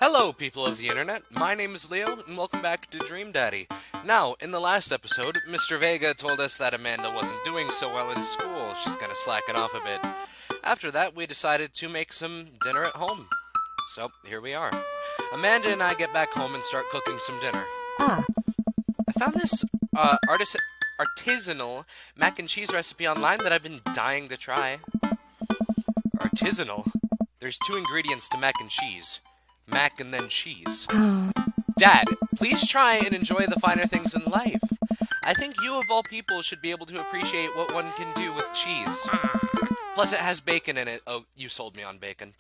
Hello, people of the internet. My name is Leo, and welcome back to Dream Daddy. Now, in the last episode, Mr. Vega told us that Amanda wasn't doing so well in school. She's gonna slack it off a bit. After that, we decided to make some dinner at home. So, here we are. Amanda and I get back home and start cooking some dinner. Ah, I found this artisanal mac and cheese recipe online that I've been dying to try. Artisanal? There's two ingredients to mac and cheese. Mac and then cheese. Dad, please try and enjoy the finer things in life. I think you of all people should be able to appreciate what one can do with cheese. Plus it has bacon in it. Oh, you sold me on bacon.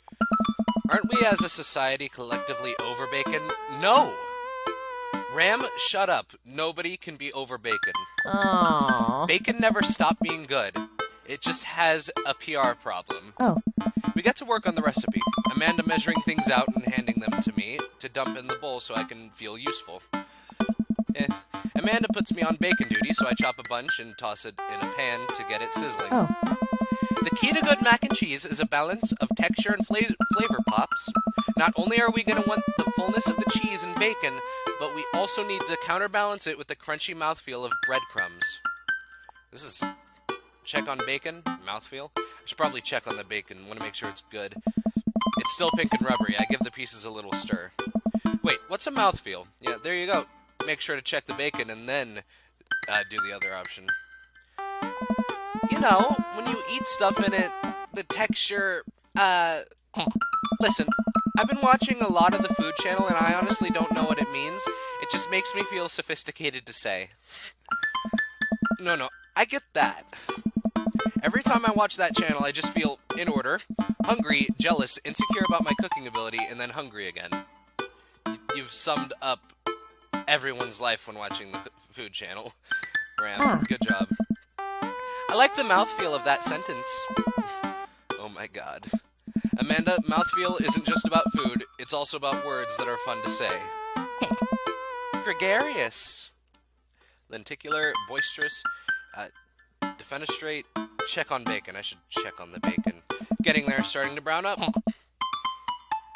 Aren't we as a society collectively over bacon? No! Ram, shut up. Nobody can be over bacon. aww. Bacon never stopped being good. It just has a PR problem. Oh, We get to work on the recipe, Amanda measuring things out and handing them to me to dump in the bowl so I can feel useful. Amanda puts me on bacon duty, so I chop a bunch and toss it in a pan to get it sizzling. oh, The key to good mac and cheese is a balance of texture and flavor pops. Not only are we going to want the fullness of the cheese and bacon, but we also need to counterbalance it with the crunchy mouthfeel of breadcrumbs. This is check on bacon, mouthfeel. I should probably check on the bacon, want to make sure it's good. It's still pink and rubbery. I give the pieces a little stir. Wait, what's a mouthfeel? Yeah, there you go. Make sure to check the bacon and then do the other option. You know, when you eat stuff in it, the texture, listen, I've been watching a lot of the Food Channel and I honestly don't know what it means. It just makes me feel sophisticated to say. No, I get that. Every time I watch that channel, I just feel in order, hungry, jealous, insecure about my cooking ability, and then hungry again. You've summed up everyone's life when watching the Food Channel. Ram, good job. I like the mouthfeel of that sentence. Oh my god. Amanda, mouthfeel isn't just about food, it's also about words that are fun to say. Gregarious. Lenticular, boisterous, defenestrate, check on bacon. I should check on the bacon. Getting there, starting to brown up.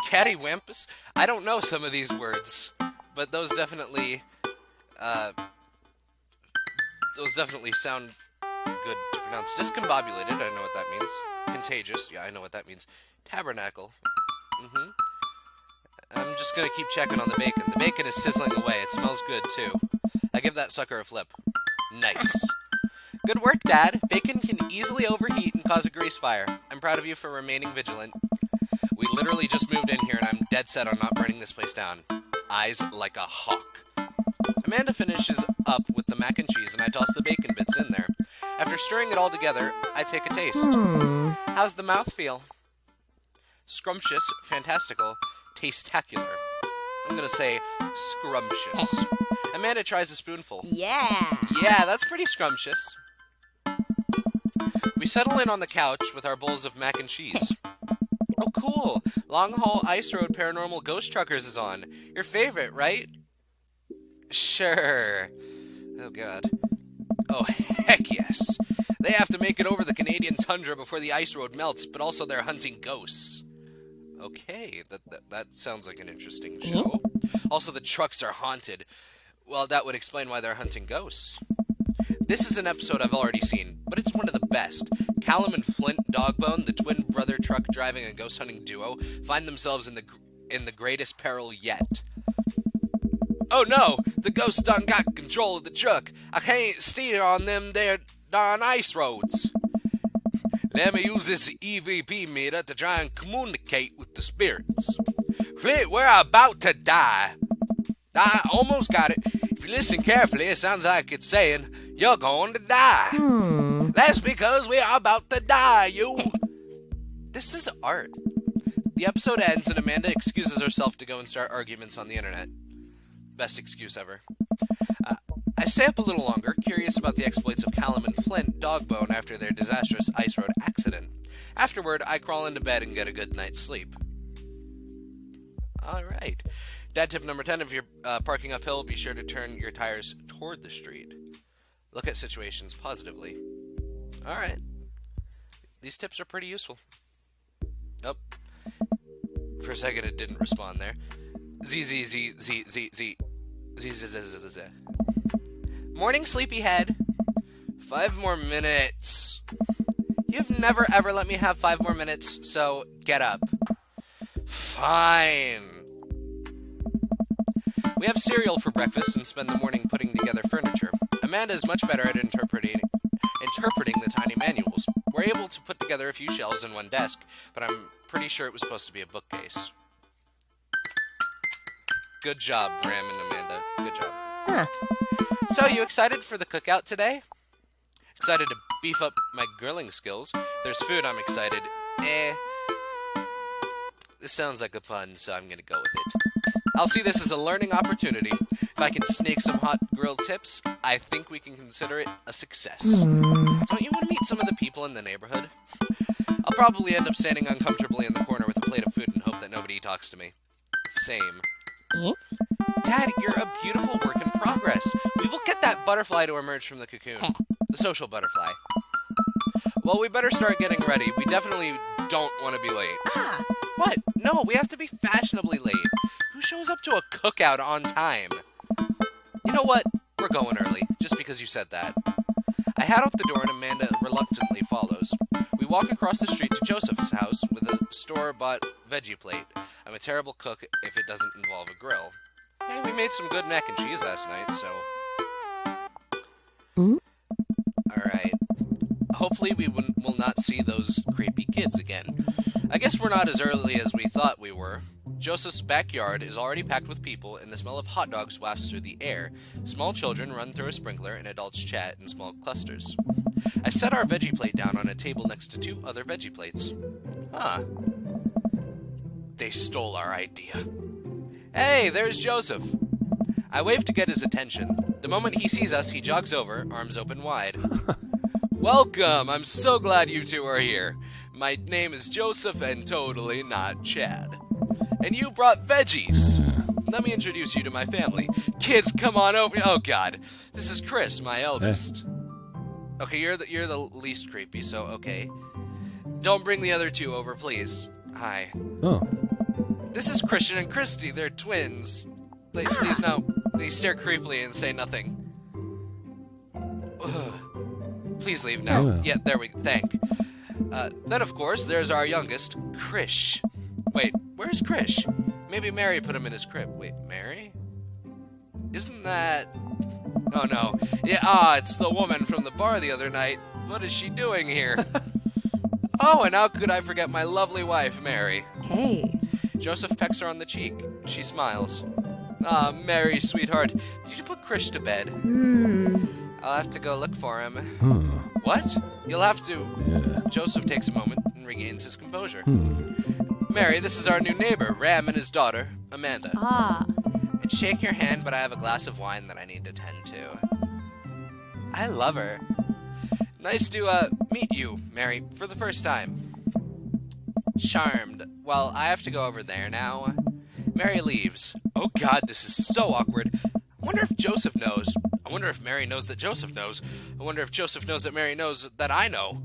Cattywampus? I don't know some of these words, but those definitely sound good to pronounce. Discombobulated, I know what that means. Contagious, yeah, I know what that means. Tabernacle. I'm just gonna keep checking on the bacon. The bacon is sizzling away. It smells good, too. I give that sucker a flip. Nice. Good work, Dad. Bacon can easily overheat and cause a grease fire. I'm proud of you for remaining vigilant. We literally just moved in here and I'm dead set on not burning this place down. Eyes like a hawk. Amanda finishes up with the mac and cheese and I toss the bacon bits in there. After stirring it all together, I take a taste. How's the mouth feel? Scrumptious, fantastical, tastacular. I'm gonna say scrumptious. Amanda tries a spoonful. yeah. Yeah, that's pretty scrumptious. We settle in on the couch with our bowls of mac and cheese. Oh, cool. Long Haul Ice Road Paranormal Ghost Truckers is on. Your favorite, right? Sure. Oh, God. Oh, heck yes. They have to make it over the Canadian tundra before the ice road melts, but also they're hunting ghosts. Okay, that sounds like an interesting show. Also, the trucks are haunted. Well, that would explain why they're hunting ghosts. This is an episode I've already seen, but it's one of the best. Callum and Flint Dogbone, the twin brother truck driving and ghost hunting duo, find themselves in the greatest peril yet. Oh no, the ghost done got control of the truck. I can't steer on them there darn ice roads. Let me use this EVP meter to try and communicate with the spirits. Flint, we're about to die. I almost got it. If you listen carefully, it sounds like it's saying, you're going to die. That's because we are about to die, you. This is art. The episode ends and Amanda excuses herself to go and start arguments on the internet. Best excuse ever. I stay up a little longer, curious about the exploits of Callum and Flint Dogbone after their disastrous ice road accident. Afterward, I crawl into bed and get a good night's sleep. Alright. Dad tip number 10, if you're parking uphill, be sure to turn your tires toward the street. Look at situations positively. Alright. These tips are pretty useful. Oh. For a second it didn't respond there. Z Z Z Z Z Z Z Z Z Z Z. Morning, sleepyhead. 5 more minutes. You've never ever let me have 5 more minutes, so get up. Fine. We have cereal for breakfast and spend the morning putting together furniture. Amanda is much better at interpreting the tiny manuals. We're able to put together a few shelves and one desk, but I'm pretty sure it was supposed to be a bookcase. Good job, Ram and Amanda. Good job. Huh. So, you excited for the cookout today? Excited to beef up my grilling skills. There's food, I'm excited. This sounds like a pun, so I'm gonna go with it. I'll see this as a learning opportunity. If I can snake some hot grill tips, I think we can consider it a success. Don't you want to meet some of the people in the neighborhood? I'll probably end up standing uncomfortably in the corner with a plate of food and hope that nobody talks to me. Same. Dad, you're a beautiful work in progress. We will get that butterfly to emerge from the cocoon. The social butterfly. Well, we better start getting ready. We definitely don't want to be late. What? No, we have to be fashionably late. Who shows up to a cookout on time? You know what? We're going early, just because you said that. I head out the door and Amanda reluctantly follows. We walk across the street to Joseph's house with a store-bought veggie plate. I'm a terrible cook if it doesn't involve a grill. Hey, we made some good mac and cheese last night, so... Alright. Hopefully we will not see those creepy kids again. I guess we're not as early as we thought we were. Joseph's backyard is already packed with people, and the smell of hot dogs wafts through the air. Small children run through a sprinkler, and adults chat in small clusters. I set our veggie plate down on a table next to 2 other veggie plates. Huh. They stole our idea. Hey, there's Joseph. I wave to get his attention. The moment he sees us, he jogs over, arms open wide. Welcome! I'm so glad you two are here. My name is Joseph and totally not Chad. And you brought veggies. Let me introduce you to my family. Kids, come on over. Oh, God. This is Chris, my eldest. Okay, you're the least creepy, so okay. Don't bring the other 2 over, please. Hi. Oh. This is Christian and Christy. They're twins. Please, no. They stare creepily and say nothing. Ugh. Please leave now. Yeah, there we thank. Then, of course, there's our youngest, Krish. Wait, where's Krish? Maybe Mary put him in his crib. Wait, Mary? Isn't that... Oh, no. Yeah, it's the woman from the bar the other night. What is she doing here? Oh, and how could I forget my lovely wife, Mary? Hey. Joseph pecks her on the cheek. She smiles. Ah, Mary, sweetheart. Did you put Krish to bed? I'll have to go look for him. What? You'll have to... Yeah. Joseph takes a moment and regains his composure. Mary, this is our new neighbor, Ram and his daughter, Amanda. I'd shake your hand, but I have a glass of wine that I need to tend to. I love her. Nice to, meet you, Mary, for the first time. Charmed. Well, I have to go over there now. Mary leaves. Oh, God, this is so awkward. I wonder if Joseph knows. I wonder if Mary knows that Joseph knows. I wonder if Joseph knows that Mary knows that I know.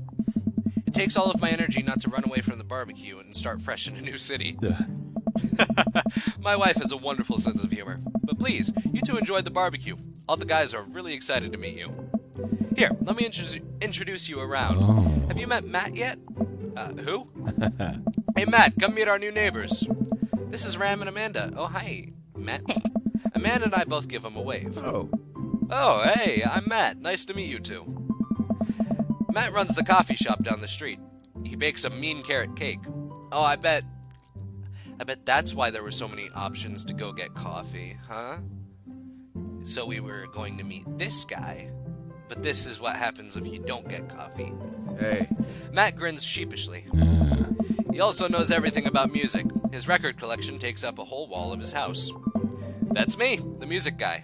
It takes all of my energy not to run away from the barbecue and start fresh in a new city. My wife has a wonderful sense of humor. But please, you two enjoyed the barbecue. All the guys are really excited to meet you. Here, let me introduce you around. Oh. Have you met Matt yet? Who? Hey, Matt, come meet our new neighbors. This is Ram and Amanda. Oh, hi, Matt. Amanda and I both give him a wave. Oh, hey, I'm Matt. Nice to meet you two. Matt runs the coffee shop down the street. He bakes a mean carrot cake. Oh, I bet that's why there were so many options to go get coffee, huh? So we were going to meet this guy. But this is what happens if you don't get coffee. Hey. Matt grins sheepishly. He also knows everything about music. His record collection takes up a whole wall of his house. That's me, the music guy.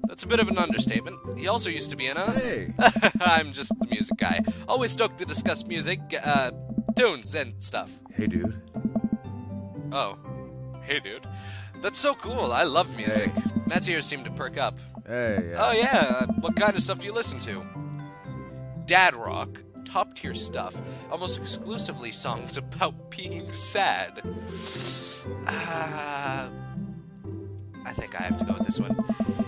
That's a bit of an understatement. He also used to be in a... Hey. I'm just the music guy. Always stoked to discuss music, tunes, and stuff. Hey, dude. Oh. Hey, dude. That's so cool. I love music. Hey. Matt's ears seem to perk up. Hey. Oh, yeah. What kind of stuff do you listen to? Dad rock. Top-tier stuff. Almost exclusively songs about being sad. I think I have to go with this one.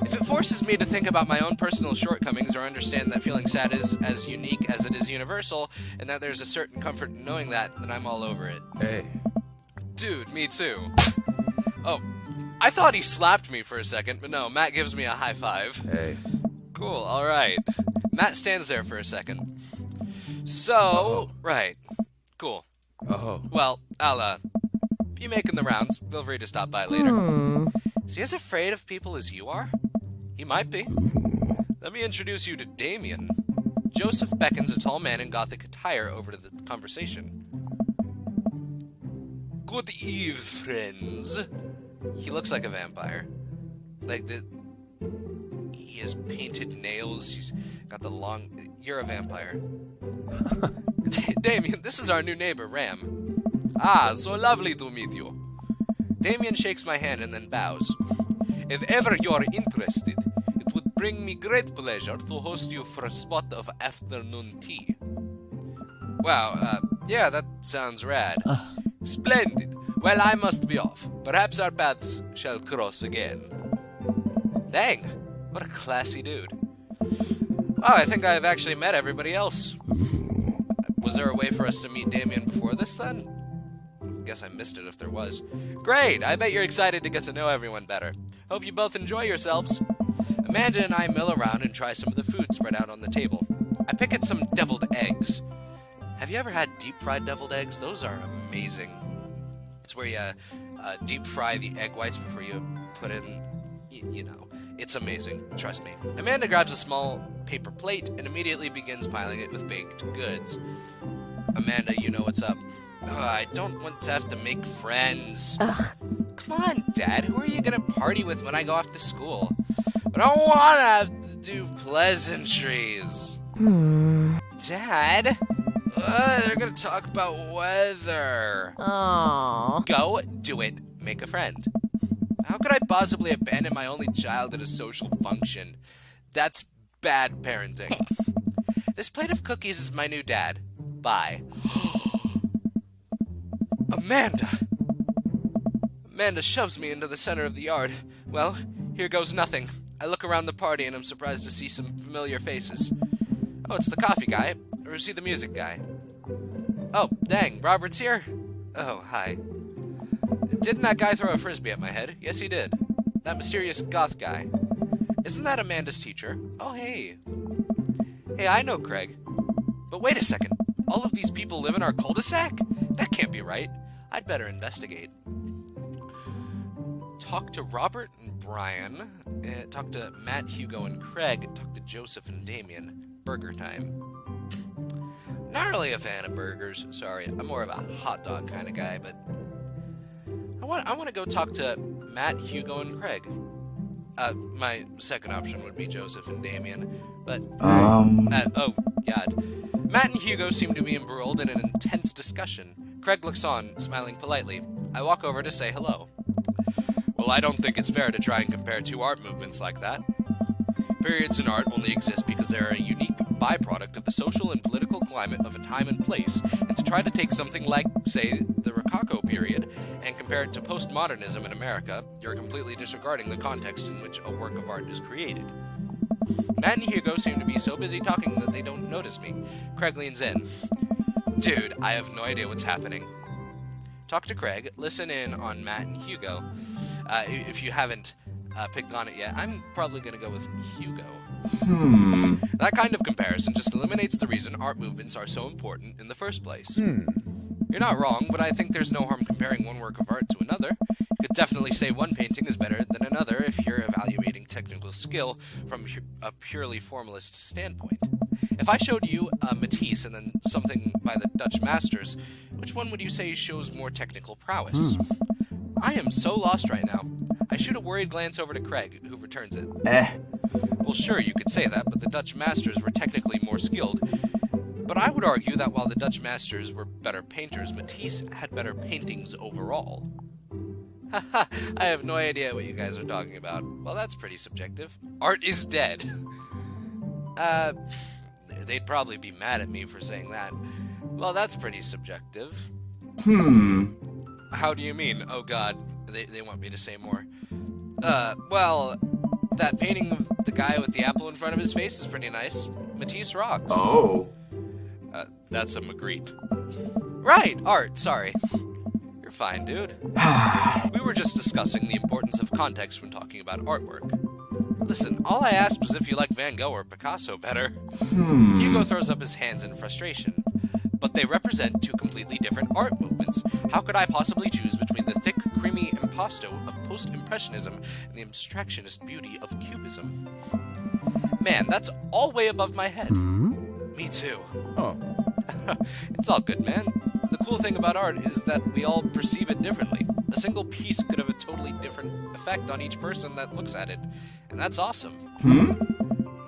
If it forces me to think about my own personal shortcomings or understand that feeling sad is as unique as it is universal, and that there's a certain comfort in knowing that, then I'm all over it. Hey. Dude, me too. Oh, I thought he slapped me for a second, but no, Matt gives me a high five. Hey. Cool, alright. Matt stands there for a second. So, right. Cool. Oh. Well, I'll, be making the rounds. Feel free to stop by later. Is he as afraid of people as you are? He might be. Let me introduce you to Damien. Joseph beckons a tall man in gothic attire over to the conversation. Good eve, friends. He looks like a vampire. He has painted nails. He's got the long... You're a vampire. Damien, this is our new neighbor, Ram. Ah, so lovely to meet you. Damien shakes my hand and then bows. If ever you're interested, it would bring me great pleasure to host you for a spot of afternoon tea. Wow, yeah, that sounds rad. Splendid. Well, I must be off. Perhaps our paths shall cross again. Dang, what a classy dude. Oh, I think I've actually met everybody else. Was there a way for us to meet Damien before this, then? Guess I missed it if there was. Great! I bet you're excited to get to know everyone better. Hope you both enjoy yourselves. Amanda and I mill around and try some of the food spread out on the table. I pick at some deviled eggs. Have you ever had deep-fried deviled eggs? Those are amazing. It's where you deep fry the egg whites before you put in, you know. It's amazing, trust me. Amanda grabs a small paper plate and immediately begins piling it with baked goods. Amanda, you know what's up. I don't want to have to make friends. Ugh. Come on, Dad. Who are you going to party with when I go off to school? I don't want to have to do pleasantries. Dad? They're going to talk about weather. Aww. Go do it. Make a friend. How could I possibly abandon my only child at a social function? That's bad parenting. This plate of cookies is my new dad. Bye. Amanda! Amanda shoves me into the center of the yard. Well, here goes nothing. I look around the party and I'm surprised to see some familiar faces. Oh, it's the coffee guy. Or is he the music guy? Oh, dang, Robert's here? Oh, hi. Didn't that guy throw a frisbee at my head? Yes, he did. That mysterious goth guy. Isn't that Amanda's teacher? Oh, hey. Hey, I know Craig. But wait a second. All of these people live in our cul-de-sac? That can't be right. I'd better investigate. Talk to Robert and Brian. Talk to Matt, Hugo, and Craig. Talk to Joseph and Damien. Burger time. Not really a fan of burgers. Sorry, I'm more of a hot dog kind of guy, but... I want to go talk to Matt, Hugo, and Craig. My second option would be Joseph and Damien, but... oh, God. Matt and Hugo seem to be embroiled in an intense discussion. Craig looks on, smiling politely. I walk over to say hello. Well, I don't think it's fair to try and compare two art movements like that. Periods in art only exist because they are a unique byproduct of the social and political climate of a time and place, and to try to take something like, say, the Rococo period, and compare it to postmodernism in America, you're completely disregarding the context in which a work of art is created. Matt and Hugo seem to be so busy talking that they don't notice me. Craig leans in. Dude, I have no idea what's happening. Talk to Craig, listen in on Matt and Hugo. If you haven't picked on it yet, I'm probably going to go with Hugo. That kind of comparison just eliminates the reason art movements are so important in the first place. You're not wrong, but I think there's no harm comparing one work of art to another. You could definitely say one painting is better than another if you're evaluating technical skill from a purely formalist standpoint. If I showed you Matisse and then something by the Dutch masters, which one would you say shows more technical prowess? I am so lost right now. I shoot a worried glance over to Craig, who returns it. Well, sure, you could say that, but the Dutch masters were technically more skilled. But I would argue that while the Dutch masters were better painters, Matisse had better paintings overall. Haha, I have no idea what you guys are talking about. Well, that's pretty subjective. Art is dead. They'd probably be mad at me for saying that. Well, that's pretty subjective. How do you mean? Oh god, they want me to say more. Well, that painting of the guy with the apple in front of his face is pretty nice. Matisse rocks. Oh. That's a Magritte. Right, art, sorry. You're fine, dude. We were just discussing the importance of context when talking about artwork. Listen, all I asked was if you like Van Gogh or Picasso better. Hugo throws up his hands in frustration. But they represent two completely different art movements. How could I possibly choose between the thick, creamy impasto of post-impressionism and the abstractionist beauty of cubism? Man, that's all way above my head. Me too. Oh. It's all good, man. The cool thing about art is that we all perceive it differently. A single piece could have a totally different effect on each person that looks at it. And that's awesome.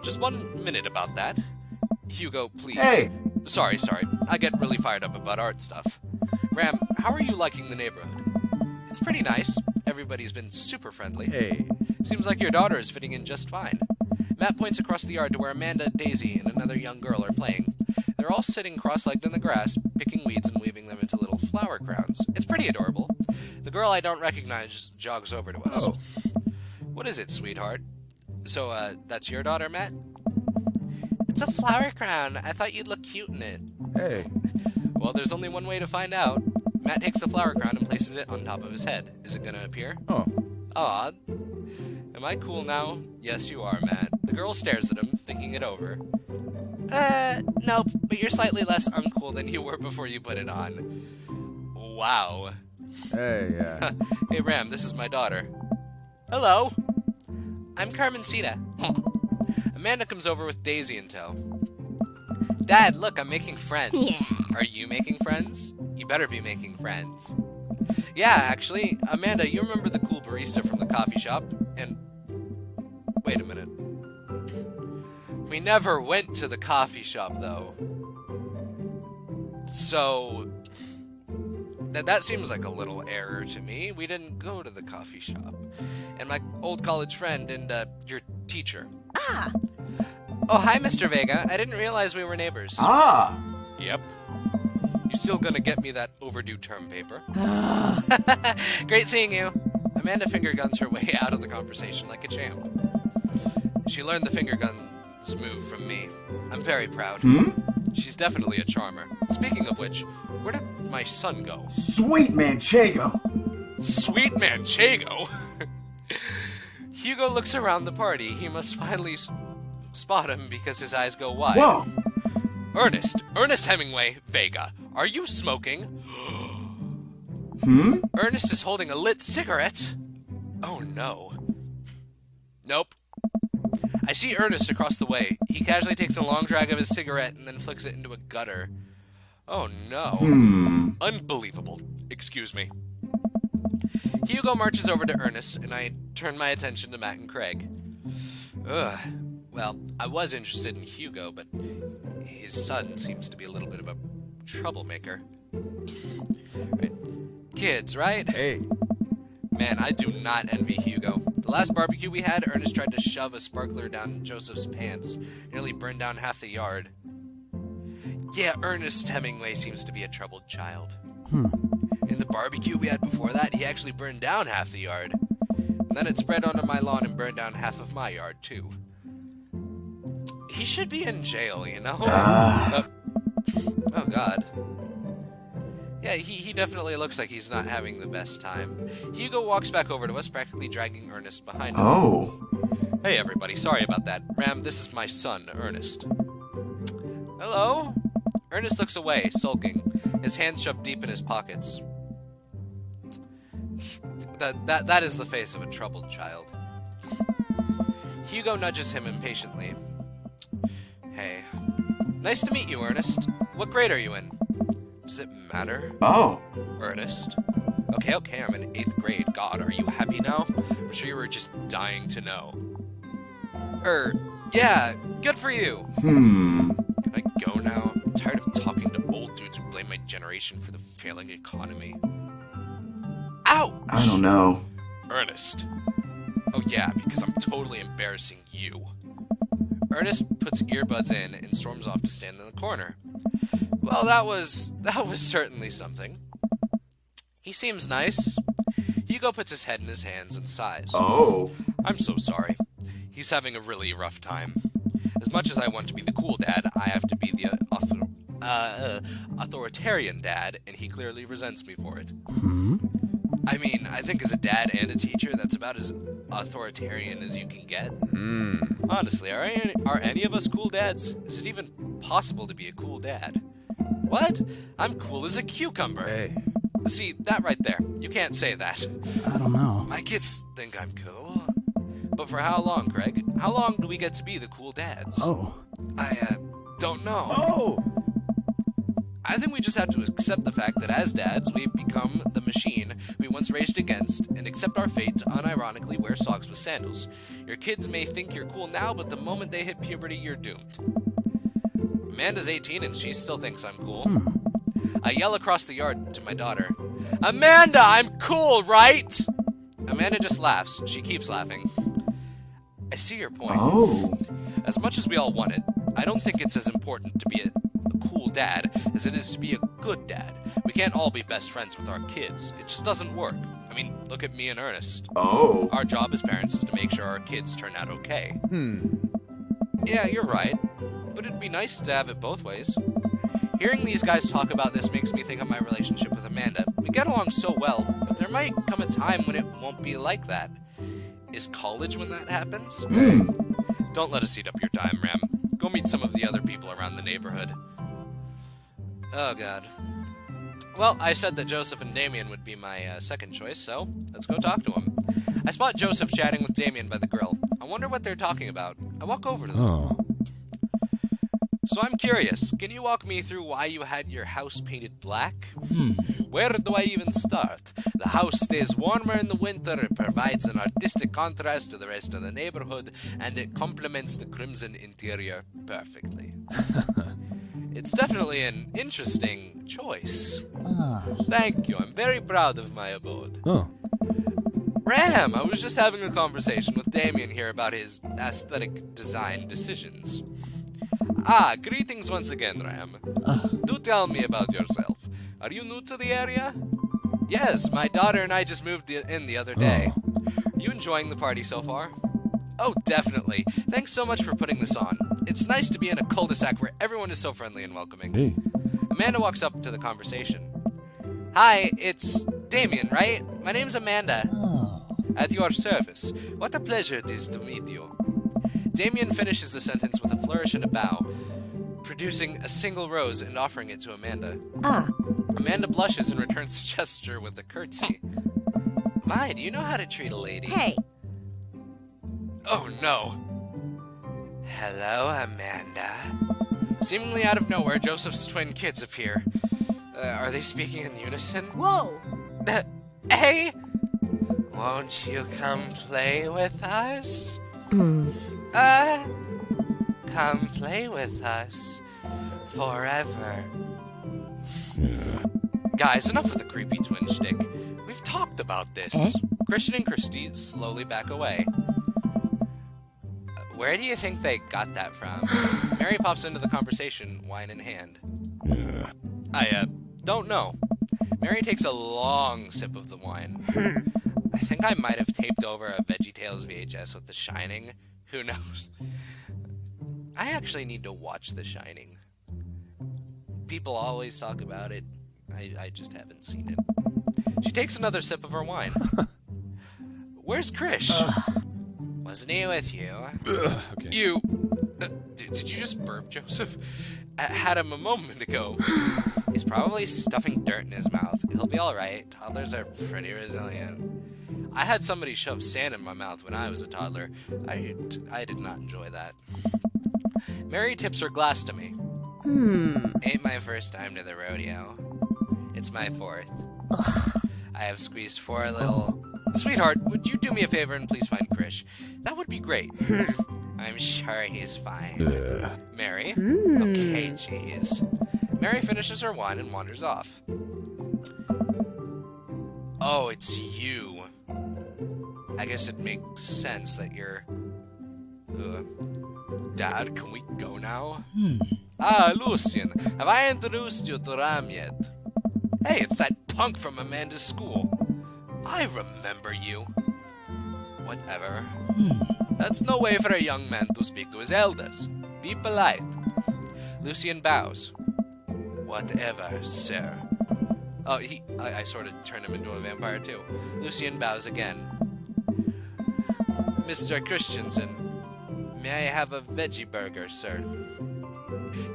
Just 1 minute about that. Hugo, please. Hey! Sorry. I get really fired up about art stuff. Ram, how are you liking the neighborhood? It's pretty nice. Everybody's been super friendly. Hey. Seems like your daughter is fitting in just fine. Matt points across the yard to where Amanda, Daisy, and another young girl are playing. They're all sitting cross-legged in the grass, picking weeds and weaving them into little flower crowns. It's pretty adorable. The girl I don't recognize jogs over to us. Oh. What is it, sweetheart? So, that's your daughter, Matt? It's a flower crown. I thought you'd look cute in it. Hey. Well, there's only one way to find out. Matt takes the flower crown and places it on top of his head. Is it gonna appear? Oh. Aw. Am I cool now? Yes, you are, Matt. The girl stares at him, thinking it over. Nope, but you're slightly less uncool than you were before you put it on. Wow. Hey, yeah. Hey, Ram, this is my daughter. Hello. I'm Carmencita. Amanda comes over with Daisy in tow. Dad, look, I'm making friends. Yeah. Are you making friends? You better be making friends. Yeah, actually, Amanda, you remember the cool barista from the coffee shop? And... wait a minute. We never went to the coffee shop, though. So... that seems like a little error to me. We didn't go to the coffee shop. And my old college friend and, your teacher. Ah. Oh, hi, Mr. Vega. I didn't realize we were neighbors. Ah! Yep. You still gonna get me that overdue term paper? Great seeing you. Amanda finger guns her way out of the conversation like a champ. She learned the finger guns move from me. I'm very proud. She's definitely a charmer. Speaking of which, where did my son go? Sweet Manchego! Sweet Manchego? Hugo looks around the party. He must finally spot him because his eyes go wide. Whoa! Ernest Hemingway, Vega, are you smoking? Ernest is holding a lit cigarette. Oh no. Nope. I see Ernest across the way. He casually takes a long drag of his cigarette and then flicks it into a gutter. Oh no. Unbelievable. Excuse me. Hugo marches over to Ernest, and I turn my attention to Matt and Craig. Ugh. Well, I was interested in Hugo, but his son seems to be a little bit of a troublemaker. Right. Kids, right? Hey. Man, I do not envy Hugo. The last barbecue we had, Ernest tried to shove a sparkler down Joseph's pants, nearly burned down half the yard. Yeah, Ernest Hemingway seems to be a troubled child. In the barbecue we had before that, he actually burned down half the yard. And then it spread onto my lawn and burned down half of my yard, too. He should be in jail, you know? Oh, God. Yeah, he definitely looks like he's not having the best time. Hugo walks back over to us, practically dragging Ernest behind him. Oh. Hey, everybody, sorry about that. Ram, this is my son, Ernest. Hello? Ernest looks away, sulking, his hands shoved deep in his pockets. That is the face of a troubled child. Hugo nudges him impatiently. Hey. Nice to meet you, Ernest. What grade are you in? Does it matter? Oh. Ernest? Okay, I'm in 8th grade. God, are you happy now? I'm sure you were just dying to know. Yeah, good for you. Can I go now? I'm tired of talking to old dudes who blame my generation for the failing economy. Ouch! I don't know. Ernest. Oh yeah, because I'm totally embarrassing you. Ernest puts earbuds in and storms off to stand in the corner. Well, that was certainly something. He seems nice. Hugo puts his head in his hands and sighs. Oh. I'm so sorry. He's having a really rough time. As much as I want to be the cool dad, I have to be the authoritarian dad, and he clearly resents me for it. I mean, I think as a dad and a teacher, that's about as authoritarian as you can get. Honestly, are any of us cool dads? Is it even possible to be a cool dad? What? I'm cool as a cucumber. Hey. See, that right there. You can't say that. I don't know. My kids think I'm cool. But for how long, Craig? How long do we get to be the cool dads? Oh. I don't know. Oh! I think we just have to accept the fact that as dads, we've become the machine we once raged against and accept our fate to unironically wear socks with sandals. Your kids may think you're cool now, but the moment they hit puberty, you're doomed. Amanda's 18 and she still thinks I'm cool. I yell across the yard to my daughter, Amanda, I'm cool, right? Amanda just laughs. She keeps laughing. I see your point. Oh. As much as we all want it, I don't think it's as important to be a cool dad as it is to be a good dad. We can't all be best friends with our kids. It just doesn't work. I mean, look at me and Ernest. Oh. Our job as parents is to make sure our kids turn out okay. Yeah, you're right. But it'd be nice to have it both ways. Hearing these guys talk about this makes me think of my relationship with Amanda. We get along so well, but there might come a time when it won't be like that. Is college when that happens? Don't let us eat up your time, Ram. Go meet some of the other people around the neighborhood. Oh, God. Well, I said that Joseph and Damien would be my second choice, so let's go talk to them. I spot Joseph chatting with Damien by the grill. I wonder what they're talking about. I walk over to them. Oh. So I'm curious, can you walk me through why you had your house painted black? Where do I even start? The house stays warmer in the winter, it provides an artistic contrast to the rest of the neighborhood, and it complements the crimson interior perfectly. It's definitely an interesting choice. Thank you, I'm very proud of my abode. Oh. Ram, I was just having a conversation with Damien here about his aesthetic design decisions. Greetings once again, Ram. Do tell me about yourself. Are you new to the area? Yes, my daughter and I just moved in the other day. Are you enjoying the party so far? Oh, definitely. Thanks so much for putting this on. It's nice to be in a cul-de-sac where everyone is so friendly and welcoming. Hey. Amanda walks up to the conversation. Hi, it's Damien, right? My name's Amanda. At your service. What a pleasure it is to meet you. Damien finishes the sentence with a flourish and a bow, producing a single rose and offering it to Amanda. Amanda blushes and returns the gesture with a curtsy. My, do you know how to treat a lady? Hey, Oh no. Hello, Amanda. Seemingly out of nowhere, Joseph's twin kids appear. Are they speaking in unison? whoa! Hey! Won't you come play with us? Come play with us. Forever. Guys, enough with the creepy twin shtick. We've talked about this. Christian and Christy slowly back away. Where do you think they got that from? Mary pops into the conversation, wine in hand. I don't know. Mary takes a long sip of the wine. I think I might have taped over a VeggieTales VHS with The Shining. Who knows? I actually need to watch The Shining. People always talk about it. I just haven't seen it. She takes another sip of her wine. Where's Krish? Wasn't he with you? Okay. You... did you just burp, Joseph? I had him a moment ago. He's probably stuffing dirt in his mouth. He'll be alright. Toddlers are pretty resilient. I had somebody shove sand in my mouth when I was a toddler. I did not enjoy that. Mary tips her glass to me. Ain't my first time to the rodeo. It's my fourth. I have squeezed 4 little... Sweetheart, would you do me a favor and please find Krish? That would be great. I'm sure he's fine. Mary? Okay, jeez. Mary finishes her wine and wanders off. Oh, it's you. I guess it makes sense that you're... Dad, can we go now? Lucien, have I introduced you to Ram yet? Hey, it's that punk from Amanda's school. I remember you. Whatever. That's no way for a young man to speak to his elders. Be polite. Lucian bows. Whatever, sir. Oh, I sort of turned him into a vampire too. Lucian bows again. Mr. Christensen, may I have a veggie burger, sir?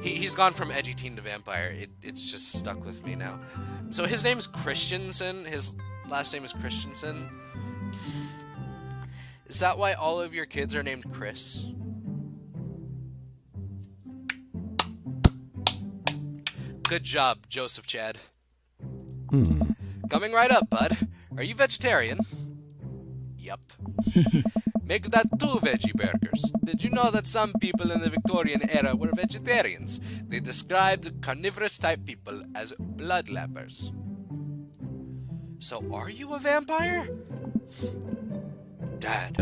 He's gone from edgy teen to vampire. It's just stuck with me now. So his name's Christensen. His last name is Christensen. Is that why all of your kids are named Chris? Good job, Joseph Chad. Coming right up, bud. Are you vegetarian? Yup. Make that 2 veggie burgers. Did you know that some people in the Victorian era were vegetarians? They described carnivorous-type people as bloodlappers. So are you a vampire? Dad.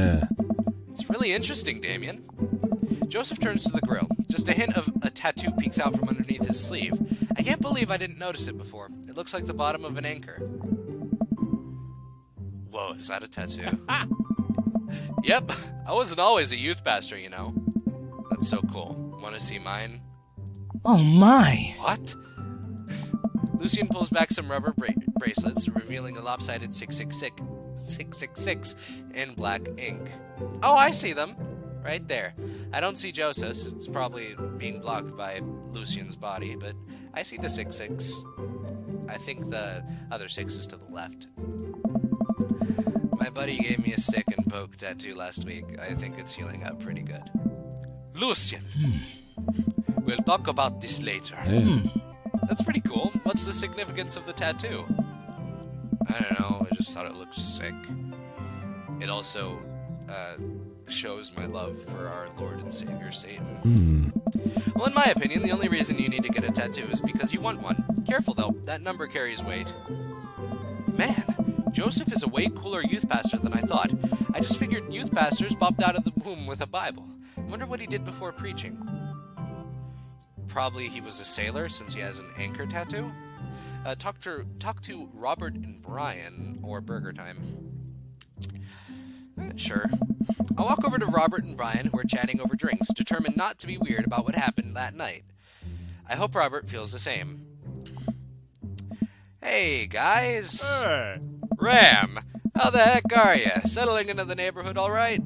It's really interesting, Damien. Joseph turns to the grill. Just a hint of a tattoo peeks out from underneath his sleeve. I can't believe I didn't notice it before. It looks like the bottom of an anchor. Whoa, is that a tattoo? Yep, I wasn't always a youth pastor, you know. That's so cool. Want to see mine? Oh my! What? Lucian pulls back some rubber bracelets, revealing a lopsided 666 in black ink. Oh, I see them. Right there. I don't see Joseph's. It's probably being blocked by Lucian's body, but I see the 66. I think the other 6 is to the left. My buddy gave me a stick and poke tattoo last week. I think it's healing up pretty good. Lucian! We'll talk about this later. That's pretty cool. What's the significance of the tattoo? I don't know. I just thought it looked sick. It also shows my love for our Lord and Savior, Satan. Well, in my opinion, the only reason you need to get a tattoo is because you want one. Careful, though. That number carries weight. Man, Joseph is a way cooler youth pastor than I thought. I just figured youth pastors popped out of the womb with a Bible. I wonder what he did before preaching. Probably he was a sailor, since he has an anchor tattoo. Talk to Robert and Brian, or Burger Time. Sure. I'll walk over to Robert and Brian, who are chatting over drinks, determined not to be weird about what happened that night. I hope Robert feels the same. Hey, guys. Hey. Ram, how the heck are you? Settling into the neighborhood all right?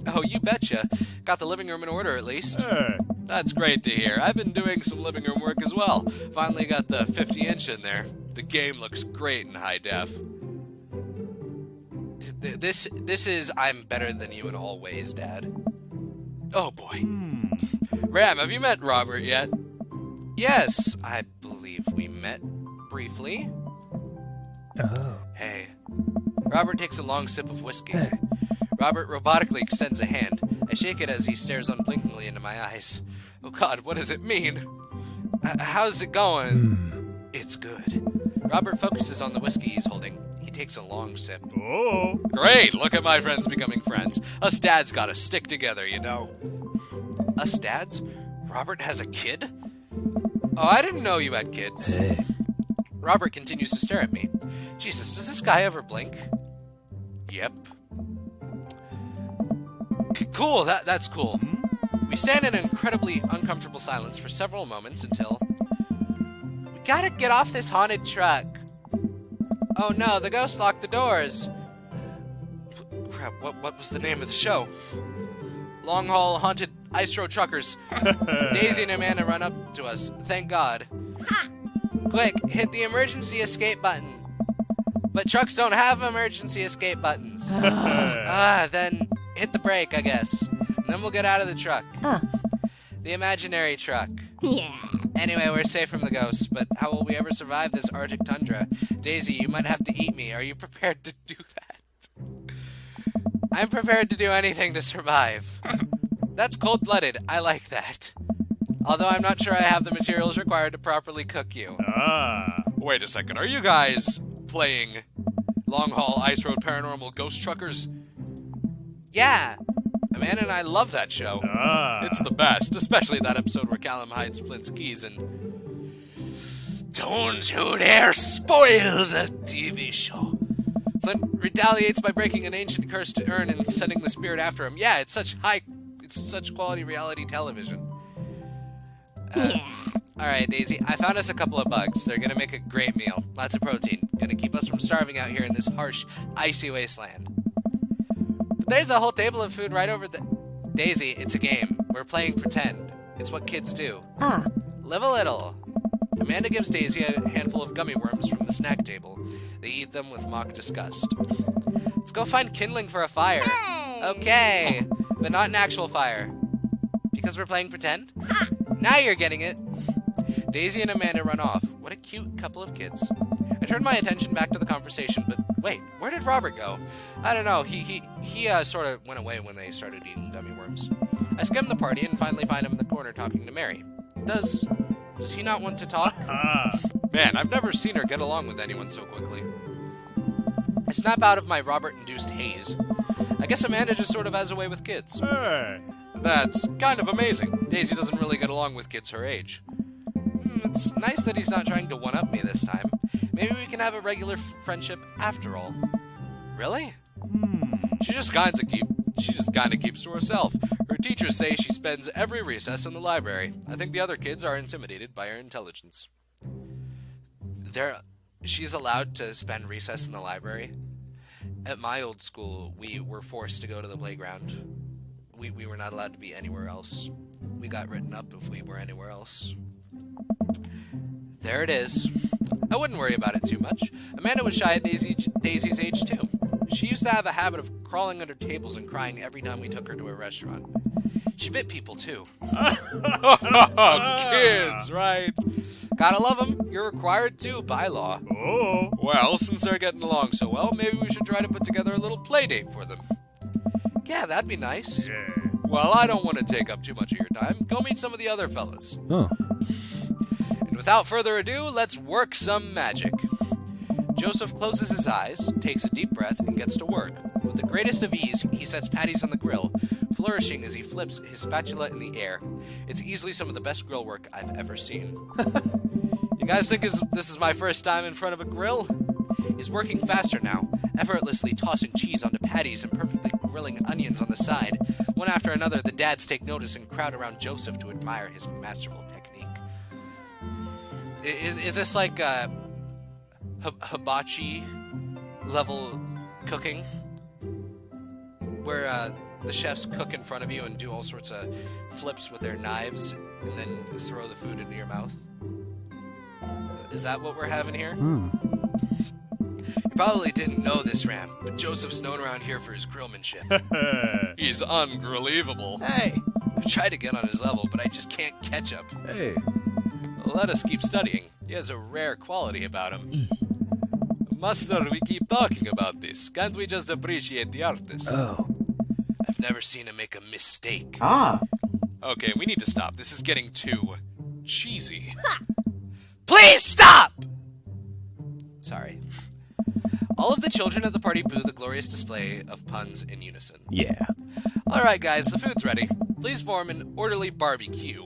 Oh, you betcha. Got the living room in order, at least. Hey. That's great to hear. I've been doing some living room work as well. Finally got the 50-inch in there. The game looks great in high def. This is I'm better than you in all ways, Dad. Oh, boy. Ram, have you met Robert yet? Yes, I believe we met briefly. Oh. Hey. Robert takes a long sip of whiskey. Robert robotically extends a hand. I shake it as he stares unblinkingly into my eyes. Oh God, what does it mean? How's it going? It's good. Robert focuses on the whiskey he's holding. He takes a long sip. Oh. Great, look at my friends becoming friends. Us dads gotta stick together, you know. Us dads? Robert has a kid? Oh, I didn't know you had kids. Hey. Robert continues to stare at me. Jesus, does this guy ever blink? Yep. Cool, that's cool. We stand in an incredibly uncomfortable silence for several moments until... We gotta get off this haunted truck. Oh no, the ghost locked the doors. Crap, what was the name of the show? Long Haul Haunted Ice Road Truckers. Daisy and Amanda run up to us, thank God. Quick, hit the emergency escape button. But trucks don't have emergency escape buttons. Then hit the brake, I guess. And then we'll get out of the truck. The imaginary truck. Yeah. Anyway, we're safe from the ghosts, but how will we ever survive this Arctic tundra? Daisy, you might have to eat me. Are you prepared to do that? I'm prepared to do anything to survive. That's cold-blooded. I like that. Although I'm not sure I have the materials required to properly cook you. Wait a second, are you guys playing Long Haul Ice Road Paranormal Ghost Truckers? Yeah. Amanda and I love that show. It's the best, especially that episode where Callum hides Flint's keys and... Don't you dare spoil the TV show. Flint retaliates by breaking an ancient cursed urn and sending the spirit after him. Yeah, it's such quality reality television. Alright, Daisy, I found us a couple of bugs. They're gonna make a great meal. Lots of protein. Gonna keep us from starving out here in this harsh, icy wasteland. But there's a whole table of food right over the... Daisy, it's a game. We're playing pretend. It's what kids do. Live a little. Amanda gives Daisy a handful of gummy worms from the snack table. They eat them with mock disgust. Let's go find kindling for a fire. Okay, but not an actual fire. Because we're playing pretend? Now you're getting it. Daisy and Amanda run off. What a cute couple of kids. I turned my attention back to the conversation, but wait, where did Robert go? I don't know. He sort of went away when they started eating gummy worms. I skim the party and finally find him in the corner talking to Mary. Does he not want to talk? Man, I've never seen her get along with anyone so quickly. I snap out of my Robert-induced haze. I guess Amanda just sort of has a way with kids. That's kind of amazing. Daisy doesn't really get along with kids her age. It's nice that he's not trying to one-up me this time. Maybe we can have a regular friendship after all. Really? She just kind of keeps to herself. Her teachers say she spends every recess in the library. I think the other kids are intimidated by her intelligence. She's allowed to spend recess in the library. At my old school, we were forced to go to the playground. We were not allowed to be anywhere else. We got written up if we were anywhere else. There it is. I wouldn't worry about it too much. Amanda was shy at Daisy's age, too. She used to have a habit of crawling under tables and crying every time we took her to a restaurant. She bit people, too. Kids, right? Gotta love them. You're required to, by law. Oh. Well, since they're getting along so well, maybe we should try to put together a little play date for them. Yeah, that'd be nice. Yeah. Well, I don't want to take up too much of your time. Go meet some of the other fellas. Oh. And without further ado, let's work some magic. Joseph closes his eyes, takes a deep breath, and gets to work. With the greatest of ease, he sets patties on the grill, flourishing as he flips his spatula in the air. It's easily some of the best grill work I've ever seen. You guys think this is my first time in front of a grill? He's working faster now, effortlessly tossing cheese onto patties and perfectly grilling onions on the side. One after another, the dads take notice and crowd around Joseph to admire his masterful technique. Is this like hibachi level cooking? Where the chefs cook in front of you and do all sorts of flips with their knives and then throw the food into your mouth? Is that what we're having here? You probably didn't know this, Ram, but Joseph's known around here for his grillmanship. He's unbelievable. Hey! I've tried to get on his level, but I just can't catch up. Hey. Let us keep studying. He has a rare quality about him. Master, we keep talking about this. Can't we just appreciate the artist? Oh. I've never seen him make a mistake. Okay, we need to stop. This is getting too cheesy. Please stop! Sorry. All of the children at the party boo the glorious display of puns in unison. Yeah. Alright guys, the food's ready. Please form an orderly barbecue.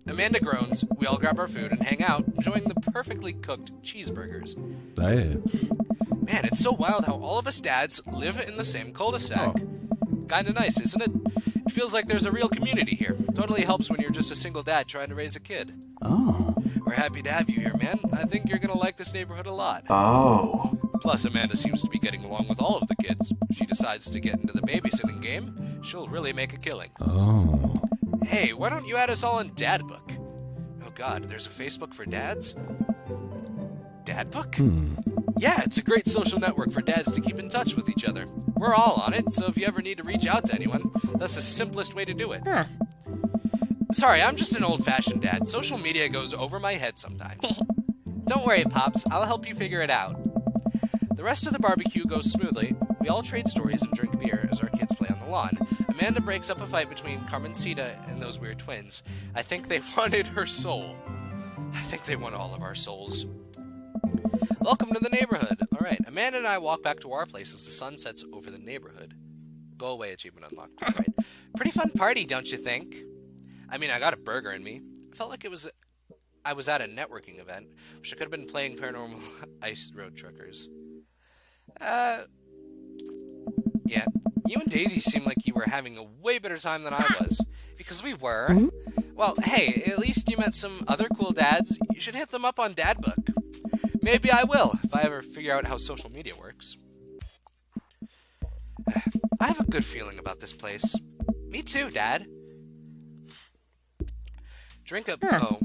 Amanda groans, we all grab our food and hang out, enjoying the perfectly cooked cheeseburgers. Diet. Man, it's so wild how all of us dads live in the same cul-de-sac. Kinda nice, isn't it? It feels like there's a real community here. Totally helps when you're just a single dad trying to raise a kid. Oh. We're happy to have you here, man. I think you're gonna like this neighborhood a lot. Oh. Plus, Amanda seems to be getting along with all of the kids. If she decides to get into the babysitting game, she'll really make a killing. Oh. Hey, why don't you add us all on Dadbook? Oh god, there's a Facebook for dads? Dadbook? Yeah, it's a great social network for dads to keep in touch with each other. We're all on it, so if you ever need to reach out to anyone, that's the simplest way to do it. Sorry, I'm just an old-fashioned dad. Social media goes over my head sometimes. Don't worry, Pops. I'll help you figure it out. The rest of the barbecue goes smoothly. We all trade stories and drink beer as our kids play on the lawn. Amanda breaks up a fight between Carmencita and those weird twins. I think they wanted her soul. I think they want all of our souls. Welcome to the neighborhood. Alright, Amanda and I walk back to our place as the sun sets over the neighborhood. Go away, achievement unlocked. Alright. Pretty fun party, don't you think? I mean, I got a burger in me. I felt like I was at a networking event. Wish I could have been playing Paranormal Ice Road Truckers. Yeah. You and Daisy seem like you were having a way better time than I was. Because we were. Well, hey, at least you met some other cool dads. You should hit them up on Dadbook. Maybe I will, if I ever figure out how social media works. I have a good feeling about this place. Me too, Dad. Drink up. Oh.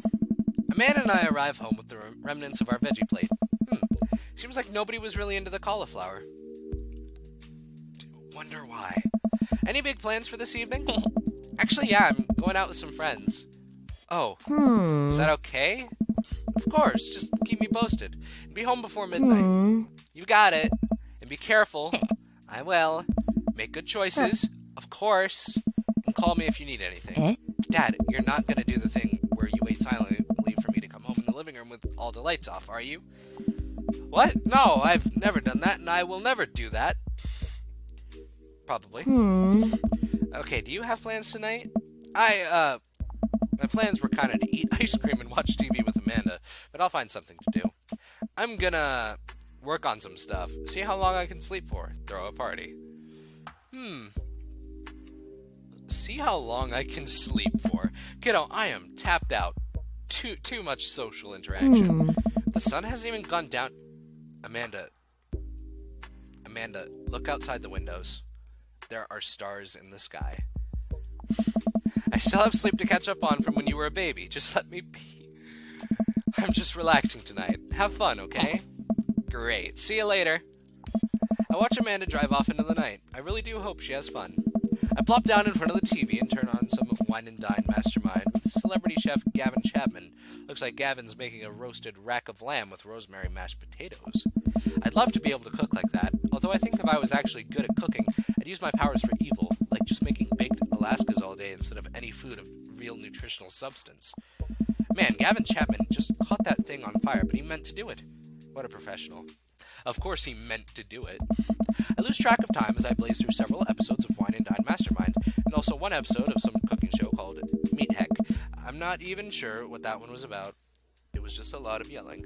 Amanda and I arrive home with the remnants of our veggie plate. Seems like nobody was really into the cauliflower. Wonder why. Any big plans for this evening? Actually, yeah, I'm going out with some friends. Oh. Is that okay? Of course, just keep me posted. Be home before midnight. You got it. And be careful. I will. Make good choices. Of course. And call me if you need anything. Dad, you're not going to do the thing where you wait silently for me to come home in the living room with all the lights off, are you? What? No, I've never done that, and I will never do that. Probably. Okay, do you have plans tonight? My plans were kind of to eat ice cream and watch TV with Amanda, but I'll find something to do. I'm gonna work on some stuff, see how long I can sleep for, throw a party. See how long I can sleep for. Kiddo, I am tapped out. Too much social interaction. The sun hasn't even gone down. Amanda, look outside the windows. There are stars in the sky. I still have sleep to catch up on from when you were a baby. Just let me be. I'm just relaxing tonight. Have fun, okay? Great. See you later. I watch Amanda drive off into the night. I really do hope she has fun. I plop down in front of the TV and turn on some Wine and Dine Mastermind with celebrity chef Gavin Chapman. Looks like Gavin's making a roasted rack of lamb with rosemary mashed potatoes. I'd love to be able to cook like that, although I think if I was actually good at cooking, I'd use my powers for evil, like just making baked Alaskas all day instead of any food of real nutritional substance. Man, Gavin Chapman just caught that thing on fire, but he meant to do it. What a professional. Of course he meant to do it. I lose track of time as I blaze through several episodes of Wine and Dine Mastermind, and also one episode of some cooking show called Meatheck. I'm not even sure what that one was about. It was just a lot of yelling.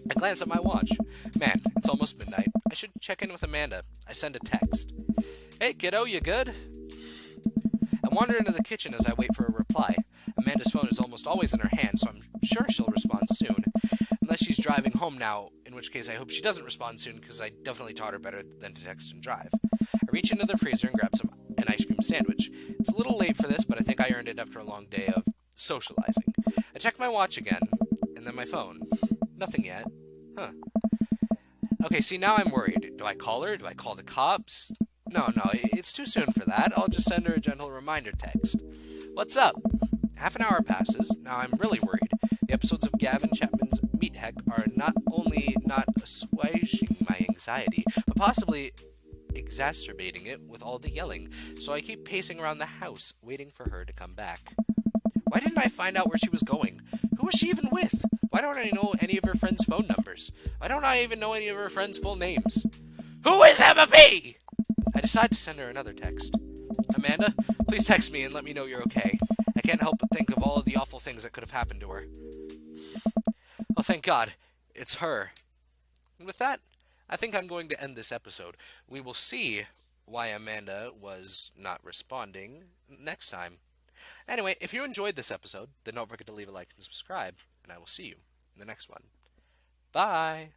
I glance at my watch. Man, it's almost midnight. I should check in with Amanda. I send a text. Hey, kiddo, you good? I wander into the kitchen as I wait for a reply. Amanda's phone is almost always in her hand, so I'm sure she'll respond soon. Unless she's driving home now, in which case I hope she doesn't respond soon, because I definitely taught her better than to text and drive. I reach into the freezer and grab an ice cream sandwich. It's a little late for this, but I think I earned it after a long day of socializing. I check my watch again, and then my phone. Nothing yet. Okay, see, now I'm worried. Do I call her? Do I call the cops? No, it's too soon for that. I'll just send her a gentle reminder text. What's up? Half an hour passes. Now I'm really worried. The episodes of Gavin Chapman's Meatheck are not only not assuaging my anxiety, but possibly exacerbating it with all the yelling, so I keep pacing around the house, waiting for her to come back. Why didn't I find out where she was going? Who was she even with? Why don't I know any of her friends' phone numbers? Why don't I even know any of her friends' full names? Who is Emma P? I decide to send her another text. Amanda, please text me and let me know you're okay. I can't help but think of all of the awful things that could have happened to her. Oh, thank God. It's her. And with that, I think I'm going to end this episode. We will see why Amanda was not responding next time. Anyway, if you enjoyed this episode, then don't forget to leave a like and subscribe, and I will see you in the next one. Bye!